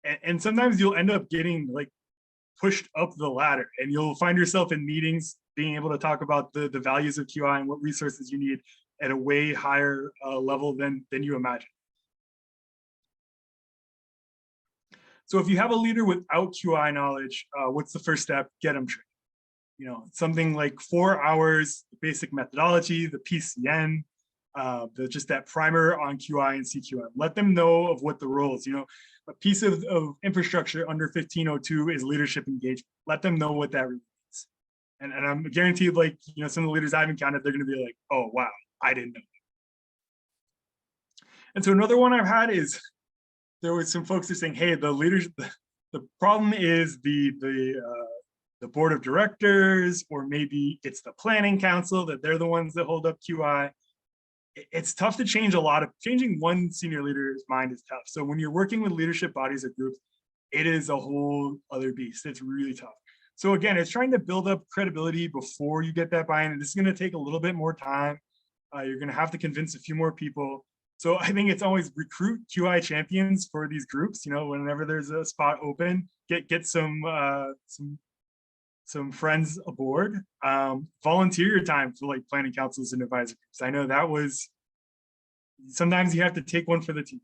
[SPEAKER 1] time. And sometimes you'll end up getting like pushed up the ladder, and you'll find yourself in meetings being able to talk about the values of QI and what resources you need at a way higher level than you imagine. So if you have a leader without QI knowledge, what's the first step? Get them trained. You know, something like 4 hours, the basic methodology, the PCN, just that primer on QI and CQM. Let them know of what the roles, you know, a piece of infrastructure under 1502 is leadership engagement. Let them know what that really means. And I'm guaranteed, like, you know, some of the leaders I've encountered, they're going to be like, oh, wow, I didn't know. And so another one I've had is, there was some folks that saying, hey, the leadership, the problem is the board of directors, or maybe it's the planning council, that they're the ones that hold up QI. It's tough to change changing one senior leader's mind is tough. So when you're working with leadership bodies or groups, it is a whole other beast. It's really tough. So again, it's trying to build up credibility before you get that buy-in. And this is going to take a little bit more time. You're going to have to convince a few more people. So I think it's always recruit QI champions for these groups. You know, whenever there's a spot open, get some friends aboard. Volunteer your time for like planning councils and advisory groups. I know that was, sometimes you have to take one for the team.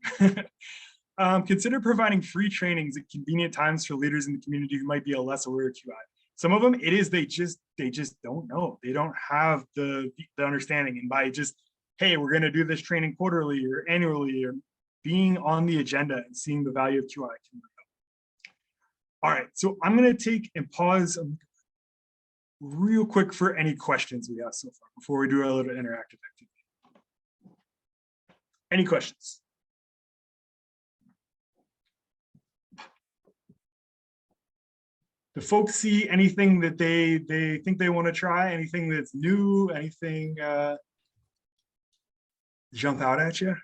[SPEAKER 1] Consider providing free trainings at convenient times for leaders in the community who might be less aware of QI. Some of them, it is they just don't know. They don't have the understanding. And by just, hey, we're going to do this training quarterly or annually, or being on the agenda and seeing the value of QI can help. All right, so I'm going to take and pause real quick for any questions we have so far before we do a little interactive activity. Any questions? Do folks see anything that they think they want to try? Anything that's new? Anything jump out at you?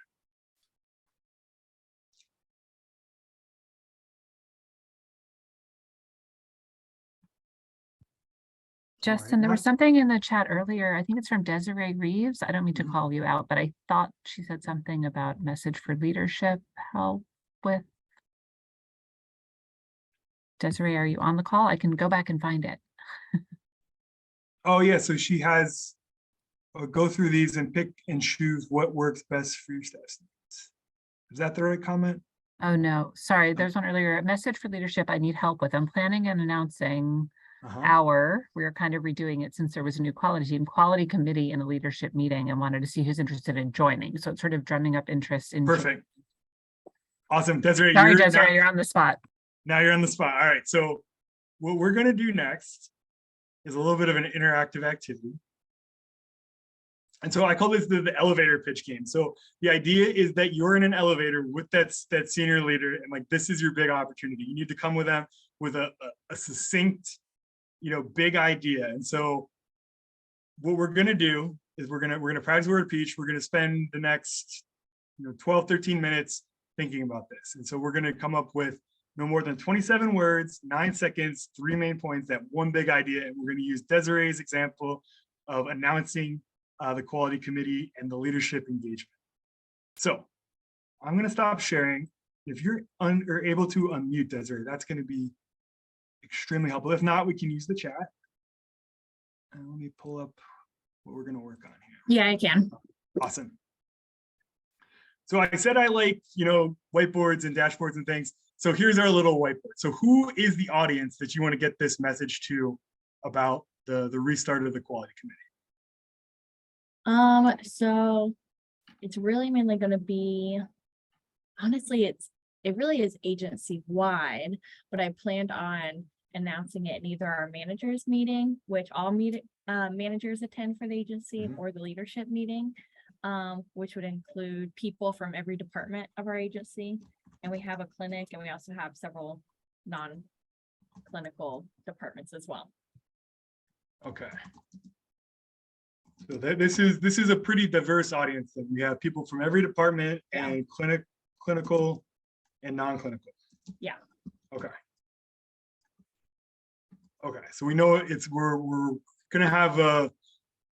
[SPEAKER 3] Justin, there was something in the chat earlier. I think it's from Desiree Reeves. I don't mean to call you out, but I thought she said something about message for leadership help with. Desiree, are you on the call? I can go back and find it.
[SPEAKER 1] Oh yeah, so she has go through these and pick and choose what works best for your staff. Is that the right comment?
[SPEAKER 3] Oh no, sorry. There's one earlier. Message for leadership I need help with. I'm planning and announcing we're kind of redoing it since there was a new quality committee in a leadership meeting, and wanted to see who's interested in joining. So it's sort of drumming up interest in.
[SPEAKER 1] Perfect. Awesome. Desiree.
[SPEAKER 3] Sorry, Desiree, you're on the spot.
[SPEAKER 1] Now you're on the spot. All right. So what we're going to do next is a little bit of an interactive activity. And so I call this the elevator pitch game. So the idea is that you're in an elevator with that senior leader, and like, this is your big opportunity. You need to come with them with a succinct, you know, big idea. And so what we're going to do is we're going to practice word pitch. We're going to spend the next, 12, 13 minutes thinking about this. And so we're going to come up with no more than 27 words, 9 seconds, 3 main points, that one big idea. And we're going to use Desiree's example of announcing the quality committee and the leadership engagement. So I'm gonna stop sharing. If you're able to unmute, Desiree, that's gonna be extremely helpful. If not, we can use the chat. And let me pull up what we're gonna work on here.
[SPEAKER 4] Yeah, I can.
[SPEAKER 1] Awesome. So I said I like, whiteboards and dashboards and things. So here's our little whiteboard. So who is the audience that you want to get this message to about the restart of the quality committee?
[SPEAKER 4] So it's really mainly going to be, honestly, it really is agency wide, but I planned on announcing it in either our managers meeting, which all managers attend for the agency, or the leadership meeting, which would include people from every department of our agency. And we have a clinic, and we also have several non-clinical departments as well.
[SPEAKER 1] Okay. So this is a pretty diverse audience. That we have people from every department, and clinical and non-clinical.
[SPEAKER 4] Yeah.
[SPEAKER 1] Okay. Okay. So we know we're gonna have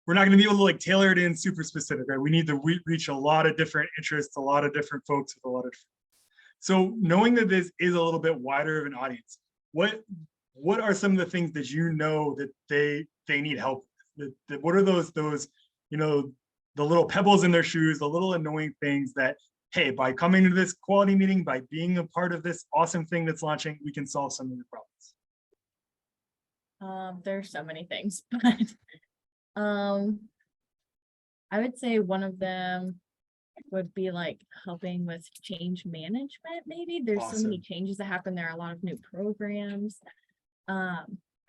[SPEAKER 1] we're not gonna be able to like tailor it in super specific, right? We need to reach a lot of different interests, a lot of different folks with a lot of. So knowing that this is a little bit wider of an audience, what are some of the things that that they need help with? What are those the little pebbles in their shoes, the little annoying things that, hey, by coming to this quality meeting, by being a part of this awesome thing that's launching, we can solve some of your problems?
[SPEAKER 4] There's so many things, but I would say one of them would be like helping with change management. Maybe there's so many changes that happen. There are a lot of new programs. I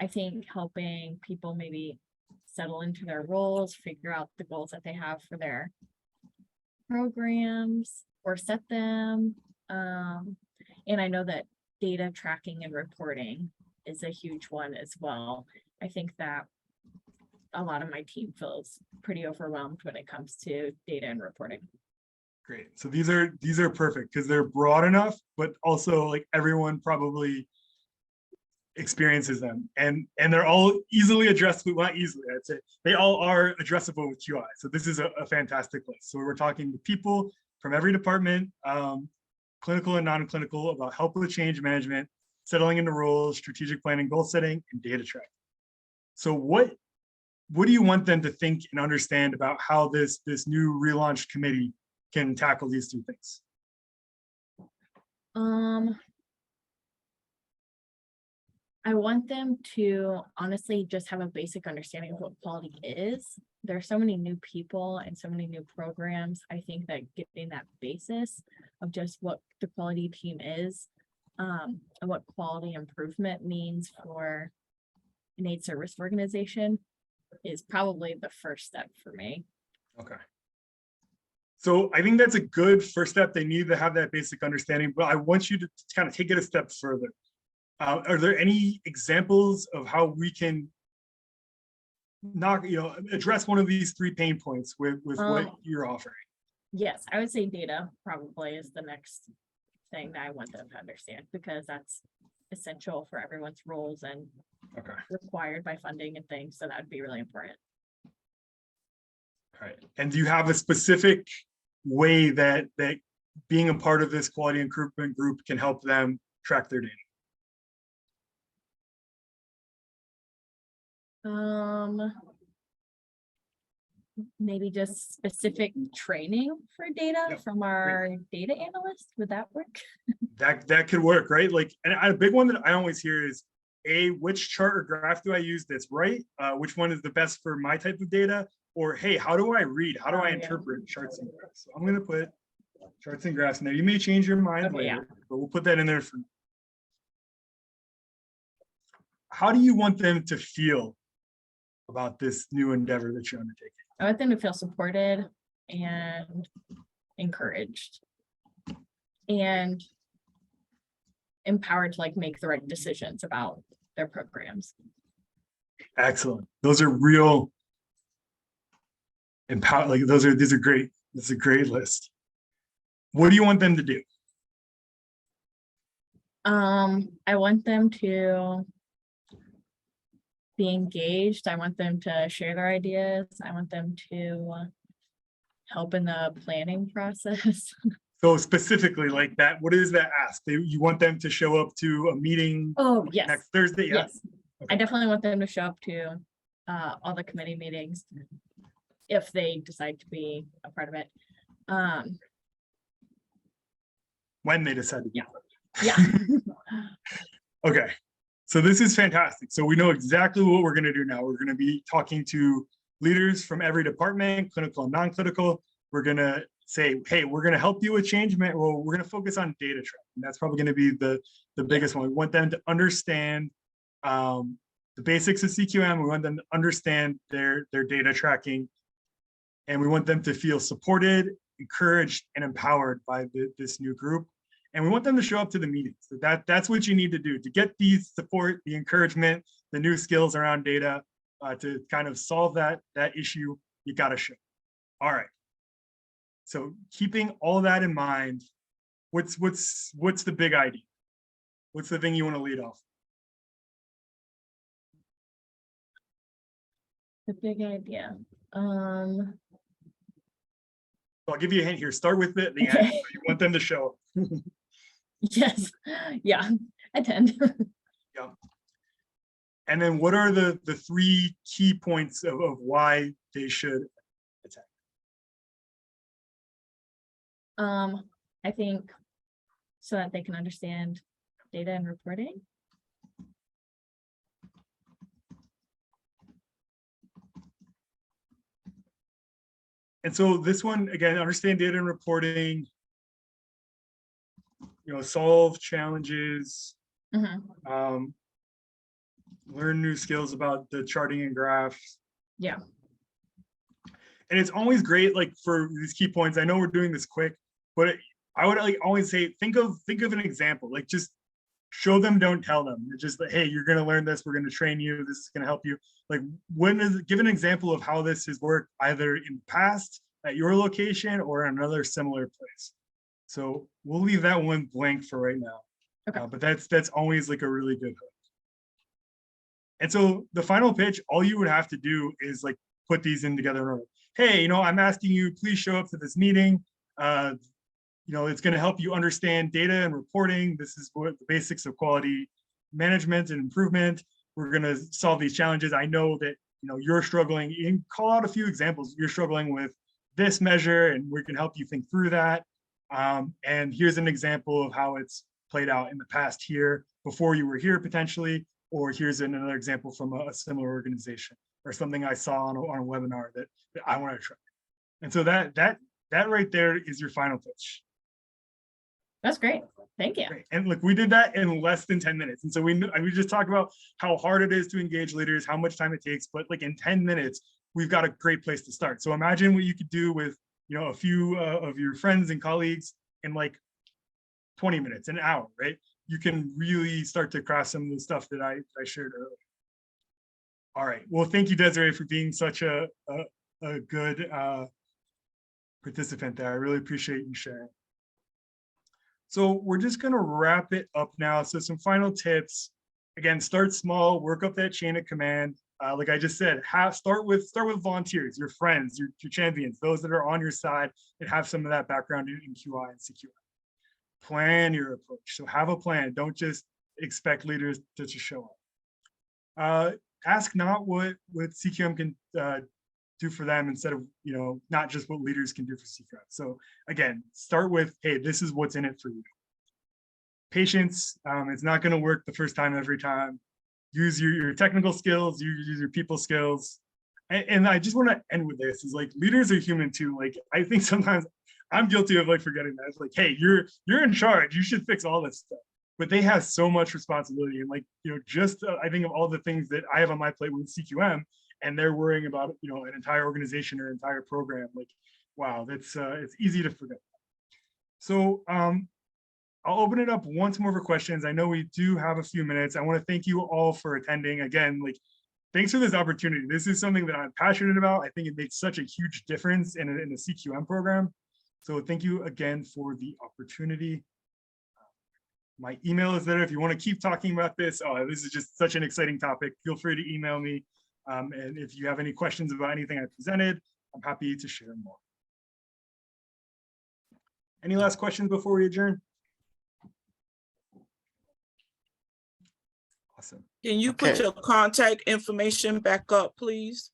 [SPEAKER 4] think helping people maybe settle into their roles, figure out the goals that they have for their programs or set them. And I know that data tracking and reporting is a huge one as well. I think that a lot of my team feels pretty overwhelmed when it comes to data and reporting.
[SPEAKER 1] Great. So these are perfect because they're broad enough, but also like everyone probably experiences them, and they're all easily addressable. Not easily, I'd say they all are addressable with QI. So this is a fantastic list. So we're talking to people from every department, clinical and non-clinical, about help with change management, settling into roles, strategic planning, goal setting, and data tracking. So what do you want them to think and understand about how this new relaunched committee can tackle these two things?
[SPEAKER 4] I want them to honestly just have a basic understanding of what quality is. There are so many new people and so many new programs. I think that getting that basis of just what the quality team is, and what quality improvement means for an aid service organization is probably the first step for me.
[SPEAKER 1] Okay. So I think that's a good first step. They need to have that basic understanding, but I want you to kind of take it a step further. Are there any examples of how we can address one of these three pain points with what you're offering?
[SPEAKER 4] Yes, I would say data probably is the next thing that I want them to understand, because that's essential for everyone's roles and required by funding and things. So that would be really important.
[SPEAKER 1] All right. And do you have a specific way that being a part of this quality improvement group can help them track their data?
[SPEAKER 4] Maybe just specific training for data from our data analyst. Would that work?
[SPEAKER 1] That could work, right? Like, and a big one that I always hear is, which chart or graph do I use that's right? Which one is the best for my type of data? Or, hey, how do I read? How do I interpret charts and graphs? So I'm going to put charts and graphs in there. You may change your mind later, but we'll put that in there for now. How do you want them to feel about this new endeavor that you're undertaking?
[SPEAKER 4] I want them to feel supported and encouraged and empowered to make the right decisions about their programs.
[SPEAKER 1] Excellent. Those are real empower. These are great. This is a great list. What do you want them to do?
[SPEAKER 4] I want them to be engaged. I want them to share their ideas. I want them to help in the planning process.
[SPEAKER 1] So specifically like that, what is that ask? You want them to show up to a meeting
[SPEAKER 4] Oh, yes.
[SPEAKER 1] next Thursday? Yeah?
[SPEAKER 4] Yes. I definitely want them to show up to all the committee meetings if they decide to be a part of it.
[SPEAKER 1] When they decide to be.
[SPEAKER 4] Yeah.
[SPEAKER 1] Okay, so this is fantastic. So we know exactly what we're going to do now. We're going to be talking to leaders from every department, clinical and non-clinical. We're going to say, hey, we're going to help you with change. Well, we're going to focus on data tracking. That's probably going to be the biggest one. We want them to understand the basics of CQM. We want them to understand their data tracking. And we want them to feel supported, encouraged, and empowered by this new group. And we want them to show up to the meetings. So that's what you need to do to get the support, the encouragement, the new skills around data to kind of solve that issue. You got to show. All right. So keeping all that in mind, what's the big idea? What's the thing you want to lead off?
[SPEAKER 4] The big idea.
[SPEAKER 1] I'll give you a hint here. Start with the end.
[SPEAKER 4] Okay.
[SPEAKER 1] So you want them to show up.
[SPEAKER 4] Yes. Yeah. Attend.
[SPEAKER 1] Yeah. And then what are the 3 key points of why they should attend?
[SPEAKER 4] I think so that they can understand data and reporting.
[SPEAKER 1] And so this one, again, understand data and reporting, solve challenges, learn new skills about the charting and graphs.
[SPEAKER 4] Yeah.
[SPEAKER 1] And it's always great, like for these key points, I know we're doing this quick, but I would like always say, think of an example, like just show them, don't tell them. It's just like, hey, you're going to learn this. We're going to train you. This is going to help you. Like give an example of how this has worked either in the past at your location or in another similar place. So we'll leave that one blank for right now.
[SPEAKER 4] Okay.
[SPEAKER 1] But that's always like a really good hook. And so the final pitch, all you would have to do is like put these in together in order. Hey, I'm asking you, please show up to this meeting. It's going to help you understand data and reporting. This is what the basics of quality management and improvement. We're going to solve these challenges. I know that, you're struggling, and call out a few examples. You're struggling with this measure and we can help you think through that. And here's an example of how it's played out in the past here before you were here potentially, or here's another example from a similar organization or something I saw on a webinar that I want to try. And so that right there is your final pitch.
[SPEAKER 4] That's great. Thank you.
[SPEAKER 1] Great. And look, we did that in less than 10 minutes. And so we just talked about how hard it is to engage leaders, how much time it takes, but like in 10 minutes, we've got a great place to start. So imagine what you could do with, a few of your friends and colleagues in like 20 minutes, an hour, right? You can really start to craft some of the stuff that I shared earlier. All right. Well, thank you, Desiree, for being such a good participant there. I really appreciate you sharing. So we're just going to wrap it up now. So some final tips. Again, start small, work up that chain of command. Like I just said, start with volunteers, your friends, your champions, those that are on your side and have some of that background in QI and CQI. Plan your approach. So have a plan. Don't just expect leaders to show up. Ask not what CQM can do for them instead of, not just what leaders can do for CQM. So again, start with, hey, this is what's in it for you. Patience, it's not going to work the first time every time. Use your technical skills, use your people skills. And I just want to end with this is like leaders are human too. Like I think sometimes I'm guilty of like forgetting that. It's like, hey, you're in charge. You should fix all this stuff. But they have so much responsibility. And like, just I think of all the things that I have on my plate with CQM and they're worrying about, an entire organization or entire program. Like, wow, that's it's easy to forget. So I'll open it up once more for questions. I know we do have a few minutes. I want to thank you all for attending. Again, like, thanks for this opportunity. This is something that I'm passionate about. I think it makes such a huge difference in the CQM program. So thank you again for the opportunity. My email is there if you want to keep talking about this. Oh, this is just such an exciting topic. Feel free to email me. And if you have any questions about anything I presented, I'm happy to share more. Any last questions before we adjourn? Awesome.
[SPEAKER 2] Can you put
[SPEAKER 5] Okay.
[SPEAKER 2] your contact information back up, please?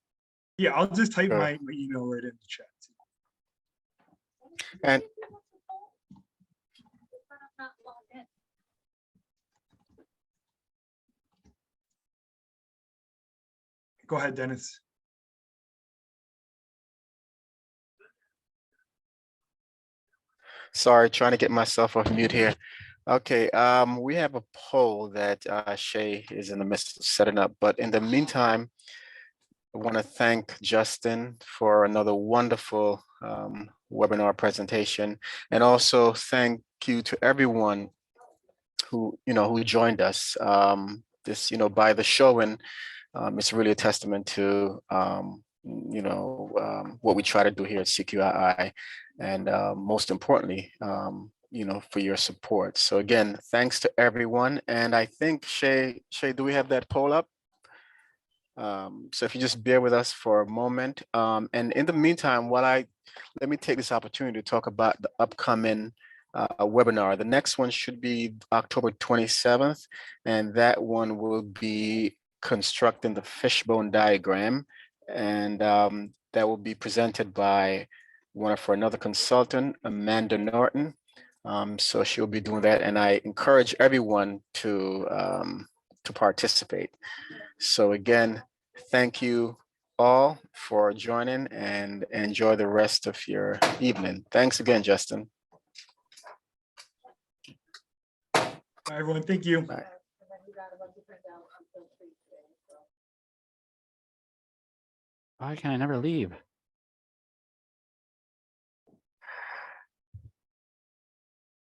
[SPEAKER 1] Yeah, I'll just type
[SPEAKER 5] Sure.
[SPEAKER 1] my email right in the chat.
[SPEAKER 5] And
[SPEAKER 1] Go ahead, Dennis.
[SPEAKER 5] sorry, trying to get myself off mute here. Okay, we have a poll that Shay is in the midst of setting up, but in the meantime, I want to thank Justin for another wonderful webinar presentation, and also thank you to everyone who joined us. This by the showing, it's really a testament to what we try to do here at CQII, and most importantly, for your support. So again, thanks to everyone. And I think Shay, do we have that poll up? So if you just bear with us for a moment. And in the meantime, let me take this opportunity to talk about the upcoming webinar. The next one should be October 27th, and that one will be constructing the fishbone diagram. And that will be presented by another consultant, Amanda Norton. So she'll be doing that, and I encourage everyone to participate. So again, thank you all for joining, and enjoy the rest of your evening. Thanks again, Justin.
[SPEAKER 1] Bye, everyone. Thank you.
[SPEAKER 5] Bye.
[SPEAKER 6] Why can I never leave?